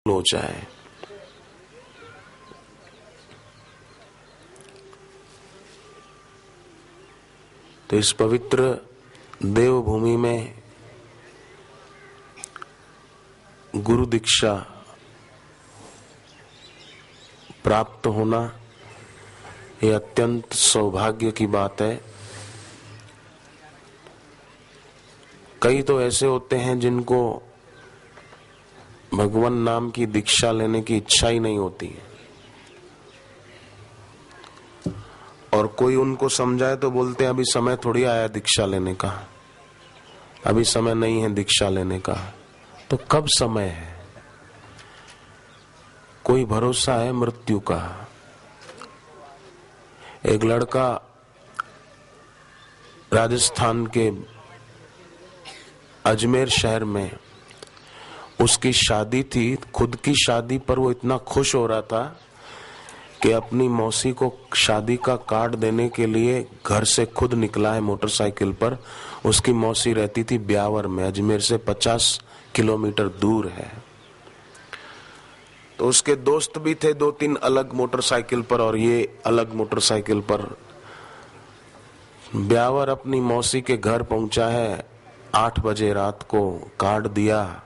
हो जाए। तो इस पवित्र देवभूमि में गुरु दीक्षा प्राप्त होना ये अत्यंत सौभाग्य की बात है। कई तो ऐसे होते हैं जिनको भगवान नाम की दीक्षा लेने की इच्छा ही नहीं होती है, और कोई उनको समझाए तो बोलते हैं अभी समय थोड़ी आया दीक्षा लेने का, अभी समय नहीं है दीक्षा लेने का। तो कब समय है? कोई भरोसा है मृत्यु का। एक लड़का राजस्थान के अजमेर शहर में, उसकी शादी थी, खुद की शादी पर वो इतना खुश हो रहा था कि अपनी मौसी को शादी का कार्ड देने के लिए घर से खुद निकला है मोटरसाइकिल पर। उसकी मौसी रहती थी ब्यावर में, अजमेर से 50 किलोमीटर दूर है। तो उसके दोस्त भी थे 2-3 अलग मोटरसाइकिल पर, और ये अलग मोटरसाइकिल पर। ब्यावर अपनी मौसी के घर पहुंचा है 8 बजे रात को, कार्ड दिया।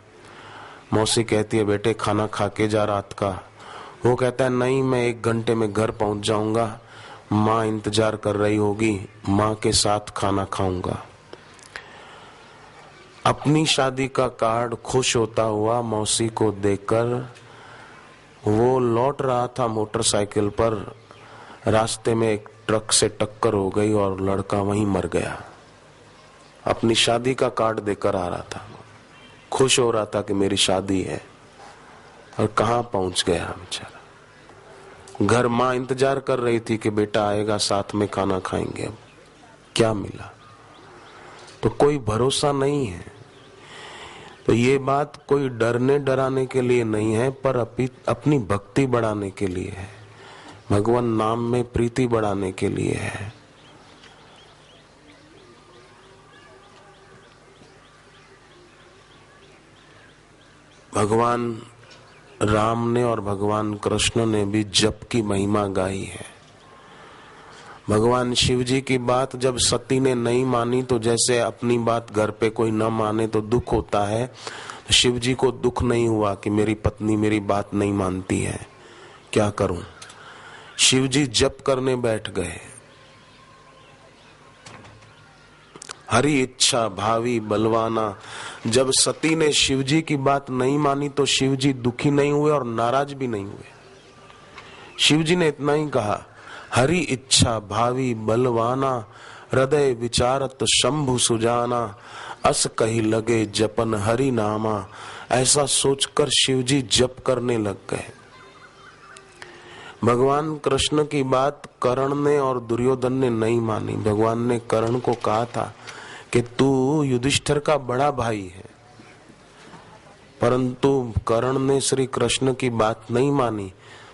मौसी कहती है बेटे खाना खा के जा रात का। वो कहता है नहीं, मैं 1 घंटे में घर पहुंच जाऊंगा, माँ इंतजार कर रही होगी, माँ के साथ खाना खाऊंगा। अपनी शादी का कार्ड खुश होता हुआ मौसी को देकर वो लौट रहा था मोटरसाइकिल पर। रास्ते में एक ट्रक से टक्कर हो गई और लड़का वहीं मर गया। अपनी शादी का कार्ड देकर आ रहा था, खुश हो रहा था कि मेरी शादी है, और कहाँ पहुंच गया बेचारा। घर माँ इंतजार कर रही थी कि बेटा आएगा, साथ में खाना खाएंगे। अब क्या मिला? तो कोई भरोसा नहीं है। तो ये बात कोई डरने डराने के लिए नहीं है, पर अपनी भक्ति बढ़ाने के लिए है, भगवान नाम में प्रीति बढ़ाने के लिए है। भगवान राम ने और भगवान कृष्ण ने भी जप की महिमा गाई है। भगवान शिव जी की बात जब सती ने नहीं मानी, तो जैसे अपनी बात घर पे कोई न माने तो दुख होता है, तो शिव जी को दुख नहीं हुआ कि मेरी पत्नी मेरी बात नहीं मानती है, क्या करूं। शिव जी जप करने बैठ गए। हरि इच्छा भावी बलवाना। जब सती ने शिव जी की बात नहीं मानी तो शिव जी दुखी नहीं हुए और नाराज भी नहीं हुए। शिव जी ने इतना ही कहा, हरि इच्छा भावी बलवाना, हृदय विचारत शंभु सुजाना, अस कही लगे जपन हरि नामा। ऐसा सोचकर शिव जी जप करने लग गए। भगवान कृष्ण की बात कर्ण ने और दुर्योधन ने नहीं मानी। भगवान ने कर्ण को कहा था कि तू युधिष्ठिर का बड़ा भाई है, परंतु कर्ण ने श्री कृष्ण की बात नहीं मानी,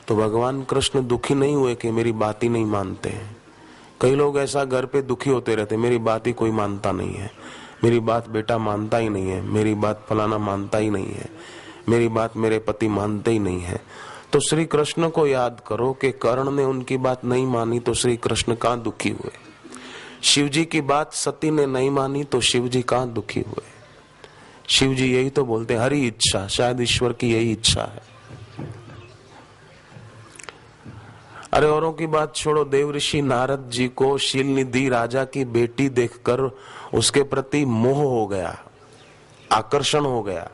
तो भगवान कृष्ण दुखी नहीं हुए कि मेरी बात ही नहीं मानते हैं। कई लोग ऐसा घर पे दुखी होते रहते, मेरी बात ही कोई मानता नहीं है, मेरी बात बेटा मानता ही नहीं है, मेरी बात फलाना मानता ही नहीं है, मेरी बात मेरे पति मानते ही नहीं है। तो श्री कृष्ण को याद करो कि कर्ण ने उनकी बात नहीं मानी तो श्री कृष्ण कहाँ दुखी हुए। शिव जी की बात सती ने नहीं मानी तो शिव जी कहाँ दुखी हुए। शिव जी यही तो बोलते हैं, हरि इच्छा, शायद ईश्वर की यही इच्छा है। अरे औरों की बात छोड़ो, देवऋषि नारद जी को शील निधि राजा की बेटी देखकर उसके प्रति मोह हो गया, आकर्षण हो गया,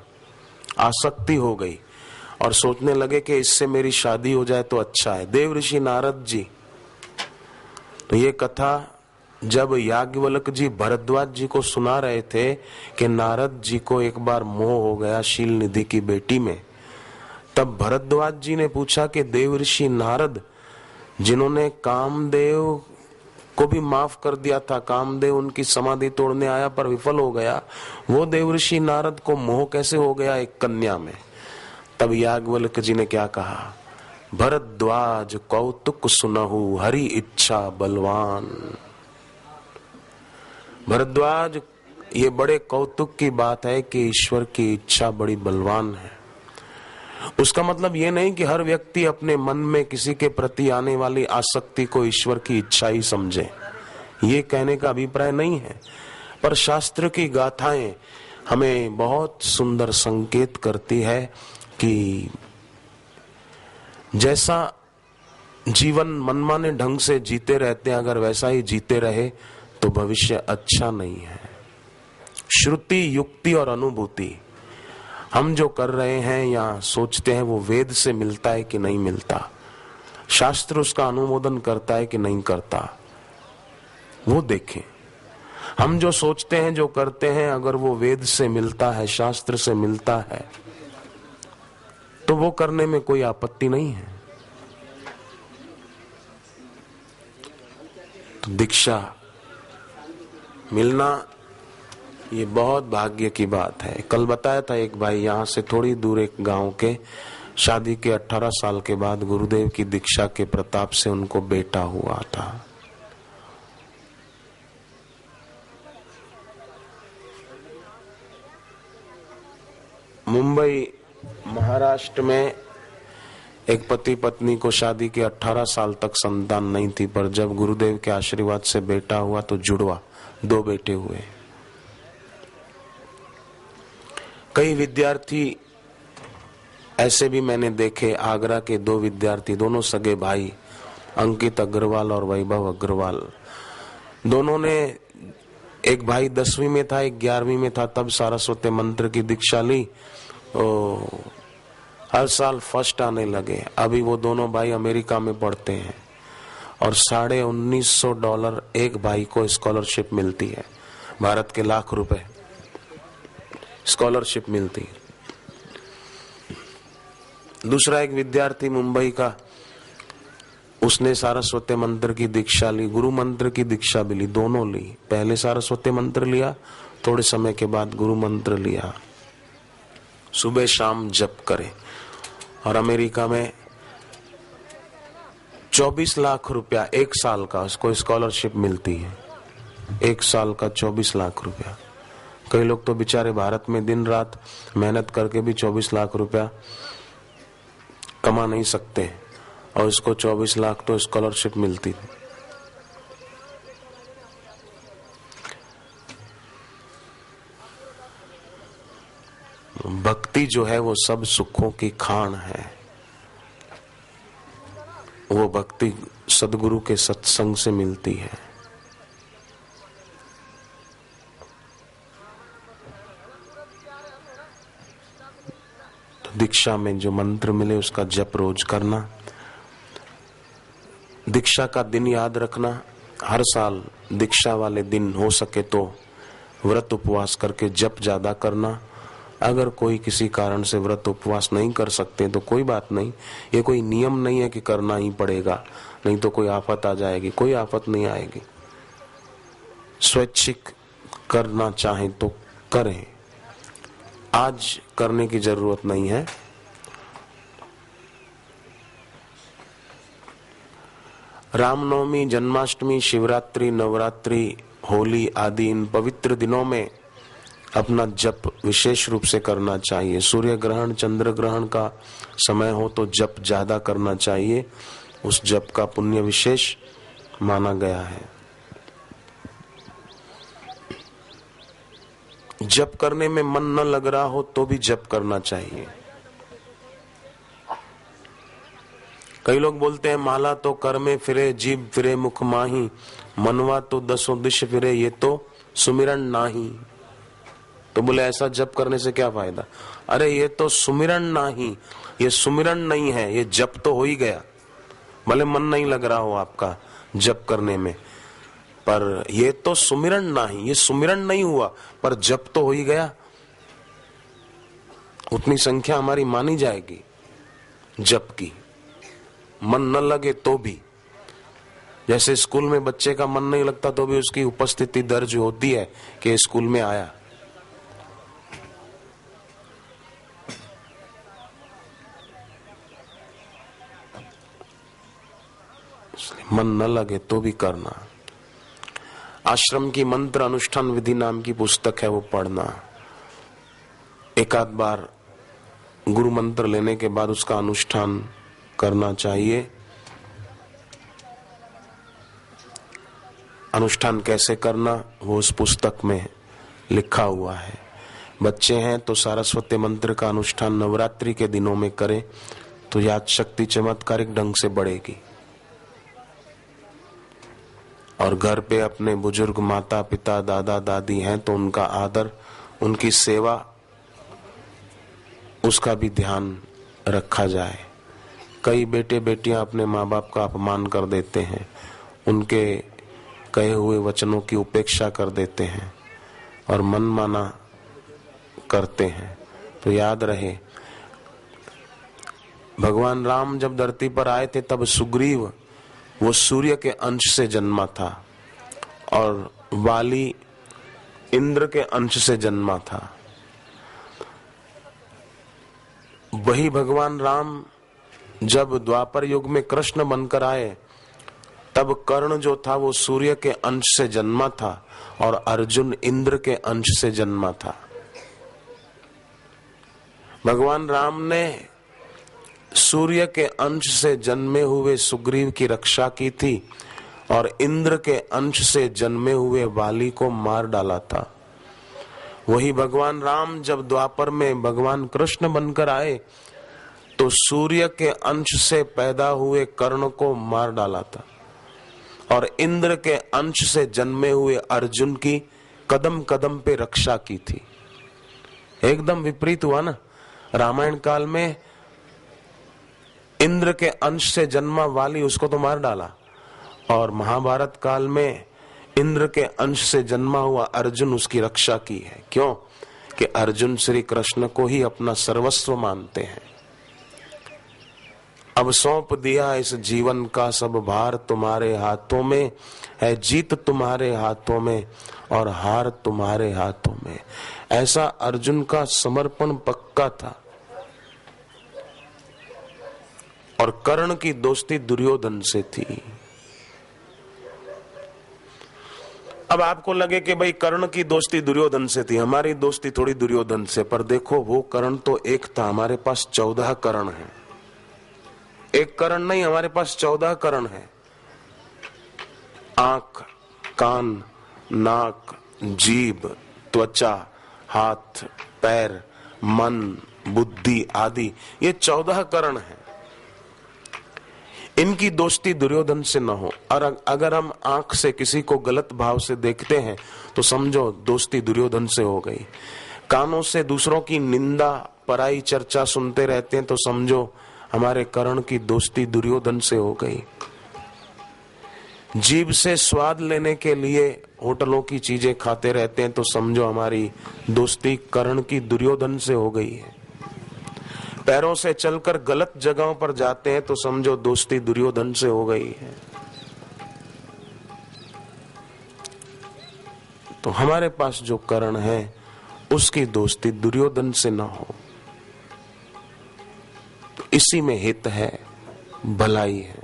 आसक्ति हो गई, और सोचने लगे कि इससे मेरी शादी हो जाए तो अच्छा है। देवऋषि नारद जी। तो ये कथा जब याज्ञवल्क्य जी भरद्वाज जी को सुना रहे थे कि नारद जी को एक बार मोह हो गया शील निधि की बेटी में, तब भरद्वाज जी ने पूछा कि देवऋषि नारद, जिन्होंने कामदेव को भी माफ कर दिया था, कामदेव उनकी समाधि तोड़ने आया पर विफल हो गया, वो देवऋषि नारद को मोह कैसे हो गया एक कन्या में। तब याज्ञवल्क्य जी ने क्या कहा, भरद्वाज कौतुक सुनहु हरि इच्छा बलवान। भरद्वाज, ये बड़े कौतुक की बात है कि ईश्वर की इच्छा बड़ी बलवान है। उसका मतलब ये नहीं कि हर व्यक्ति अपने मन में किसी के प्रति आने वाली आसक्ति को ईश्वर की इच्छा ही समझे, ये कहने का अभिप्राय नहीं है। पर शास्त्र की गाथाएं हमें बहुत सुंदर संकेत करती है कि जैसा जीवन मनमाने ढंग से जीते रहते हैं, अगर वैसा ही जीते रहे तो भविष्य अच्छा नहीं है। श्रुति, युक्ति और अनुभूति, हम जो कर रहे हैं या सोचते हैं वो वेद से मिलता है कि नहीं मिलता, शास्त्र उसका अनुमोदन करता है कि नहीं करता, वो देखें। हम जो सोचते हैं, जो करते हैं, अगर वो वेद से मिलता है, शास्त्र से मिलता है, तो वो करने में कोई आपत्ति नहीं है। तो दीक्षा मिलना ये बहुत भाग्य की बात है। कल बताया था एक भाई, यहाँ से थोड़ी दूर एक गांव के, शादी के 18 साल के बाद गुरुदेव की दीक्षा के प्रताप से उनको बेटा हुआ था। मुंबई महाराष्ट्र में एक पति पत्नी को शादी के 18 साल तक संतान नहीं थी, पर जब गुरुदेव के आशीर्वाद से बेटा हुआ तो जुड़वा 2 बेटे हुए। कई विद्यार्थी ऐसे भी मैंने देखे, आगरा के 2 विद्यार्थी, दोनों सगे भाई, अंकित अग्रवाल और वैभव अग्रवाल, दोनों ने, एक भाई 10वीं में था, एक 11वीं में था, तब सारस्वती मंत्र की दीक्षा ली। हर साल फर्स्ट आने लगे। अभी वो दोनों भाई अमेरिका में पढ़ते हैं और $1950 एक भाई को स्कॉलरशिप मिलती है, भारत के लाख रुपए स्कॉलरशिप मिलती है। दूसरा एक विद्यार्थी मुंबई का, उसने सारस्वती मंत्र की दीक्षा ली, गुरु मंत्र की दीक्षा भी ली, दोनों ली। पहले सारस्वती मंत्र लिया, थोड़े समय के बाद गुरु मंत्र लिया, सुबह शाम जप करे। और अमेरिका में 24 लाख रुपया 1 साल का उसको स्कॉलरशिप मिलती है, 1 साल का 24 लाख रुपया। कई लोग तो बेचारे भारत में दिन रात मेहनत करके भी 24 लाख रुपया कमा नहीं सकते, और इसको 24 लाख तो स्कॉलरशिप मिलती थी। भक्ति जो है वो सब सुखों की खान है। वो भक्ति सद्गुरु के सत्संग से मिलती है। तो दीक्षा में जो मंत्र मिले उसका जप रोज करना, दीक्षा का दिन याद रखना, हर साल दीक्षा वाले दिन हो सके तो व्रत उपवास करके जप ज्यादा करना। अगर कोई किसी कारण से व्रत उपवास नहीं कर सकते तो कोई बात नहीं, ये कोई नियम नहीं है कि करना ही पड़ेगा, नहीं तो कोई आफत आ जाएगी। कोई आफत नहीं आएगी, स्वैच्छिक करना चाहे तो करें, आज करने की जरूरत नहीं है। रामनवमी, जन्माष्टमी, शिवरात्रि, नवरात्रि, होली आदि इन पवित्र दिनों में अपना जप विशेष रूप से करना चाहिए। सूर्य ग्रहण, चंद्र ग्रहण का समय हो तो जप ज्यादा करना चाहिए, उस जप का पुण्य विशेष माना गया है। जप करने में मन न लग रहा हो तो भी जप करना चाहिए। कई लोग बोलते हैं माला तो कर में फिरे, जीभ फिरे मुख माही, मनवा तो 10 दिश फिरे, ये तो सुमिरन नाही। तो बोले ऐसा जप करने से क्या फायदा? अरे ये तो सुमिरन नाही, ये सुमिरन नहीं है, ये जप तो हो ही गया। भले मन नहीं लग रहा हो आपका जप करने में, पर ये तो सुमिरन नाही, ये सुमिरन नहीं हुआ पर जप तो हो ही गया। उतनी संख्या हमारी मानी जाएगी जप की, मन न लगे तो भी। जैसे स्कूल में बच्चे का मन नहीं लगता तो भी उसकी उपस्थिति दर्ज होती है कि स्कूल में आया। मन न लगे तो भी करना। आश्रम की मंत्र अनुष्ठान विधि नाम की पुस्तक है, वो पढ़ना। एक आध बार गुरु मंत्र लेने के बाद उसका अनुष्ठान करना चाहिए। अनुष्ठान कैसे करना वो उस पुस्तक में लिखा हुआ है। बच्चे हैं तो सरस्वती मंत्र का अनुष्ठान नवरात्रि के दिनों में करें तो याद शक्ति चमत्कारिक ढंग से बढ़ेगी। और घर पे अपने बुजुर्ग माता पिता दादा दादी हैं तो उनका आदर, उनकी सेवा, उसका भी ध्यान रखा जाए। कई बेटे बेटियां अपने माँ बाप का अपमान कर देते हैं, उनके कहे हुए वचनों की उपेक्षा कर देते हैं और मनमाना करते हैं। तो याद रहे, भगवान राम जब धरती पर आए थे तब सुग्रीव वो सूर्य के अंश से जन्मा था और वाली इंद्र के अंश से जन्मा था। वही भगवान राम जब द्वापर युग में कृष्ण बनकर आए तब कर्ण जो था वो सूर्य के अंश से जन्मा था और अर्जुन इंद्र के अंश से जन्मा था। भगवान राम ने सूर्य के अंश से जन्मे हुए सुग्रीव की रक्षा की थी और इंद्र के अंश से जन्मे हुए वाली को मार डाला था। वही भगवान राम जब द्वापर में भगवान कृष्ण बनकर आए तो सूर्य के अंश से पैदा हुए कर्ण को मार डाला था और इंद्र के अंश से जन्मे हुए अर्जुन की कदम कदम पे रक्षा की थी। एकदम विपरीत हुआ ना। रामायण काल में इंद्र के अंश से जन्मा वाली उसको तो मार डाला और महाभारत काल में इंद्र के अंश से जन्मा हुआ अर्जुन उसकी रक्षा की है। क्यों? कि अर्जुन श्री कृष्ण को ही अपना सर्वस्व मानते हैं। अब सौंप दिया इस जीवन का सब भार तुम्हारे हाथों में, है जीत तुम्हारे हाथों में और हार तुम्हारे हाथों में। ऐसा अर्जुन का समर्पण पक्का था। और कर्ण की दोस्ती दुर्योधन से थी। अब आपको लगे कि भाई कर्ण की दोस्ती दुर्योधन से थी, हमारी दोस्ती थोड़ी दुर्योधन से। पर देखो वो कर्ण तो एक था, हमारे पास 14 कर्ण हैं। एक कर्ण नहीं, हमारे पास 14 कर्ण हैं। आंख, कान, नाक, जीभ, त्वचा, हाथ, पैर, मन, बुद्धि आदि, ये 14 कर्ण हैं। इनकी दोस्ती दुर्योधन से न हो। और अगर हम आंख से किसी को गलत भाव से देखते हैं तो समझो दोस्ती दुर्योधन से हो गई। कानों से दूसरों की निंदा पराई चर्चा सुनते रहते हैं तो समझो हमारे कर्ण की दोस्ती दुर्योधन से हो गई। जीभ से स्वाद लेने के लिए होटलों की चीजें खाते रहते हैं तो समझो हमारी दोस्ती कर्ण की दुर्योधन से हो गई है। पैरों से चलकर गलत जगहों पर जाते हैं तो समझो दोस्ती दुर्योधन से हो गई है। तो हमारे पास जो कर्ण है उसकी दोस्ती दुर्योधन से ना हो। तो इसी में हित है, भलाई है।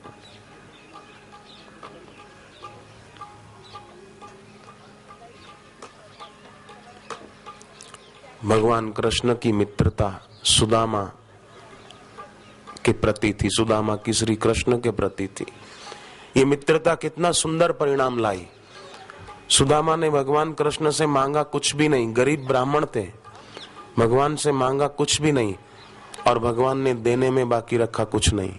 भगवान कृष्ण की मित्रता सुदामा के प्रति थी, सुदामा की श्री कृष्ण के प्रति थी। ये मित्रता कितना सुंदर परिणाम लाई। सुदामा ने भगवान कृष्ण से मांगा कुछ भी नहीं, गरीब ब्राह्मण थे, भगवान से मांगा कुछ भी नहीं और भगवान ने देने में बाकी रखा कुछ नहीं।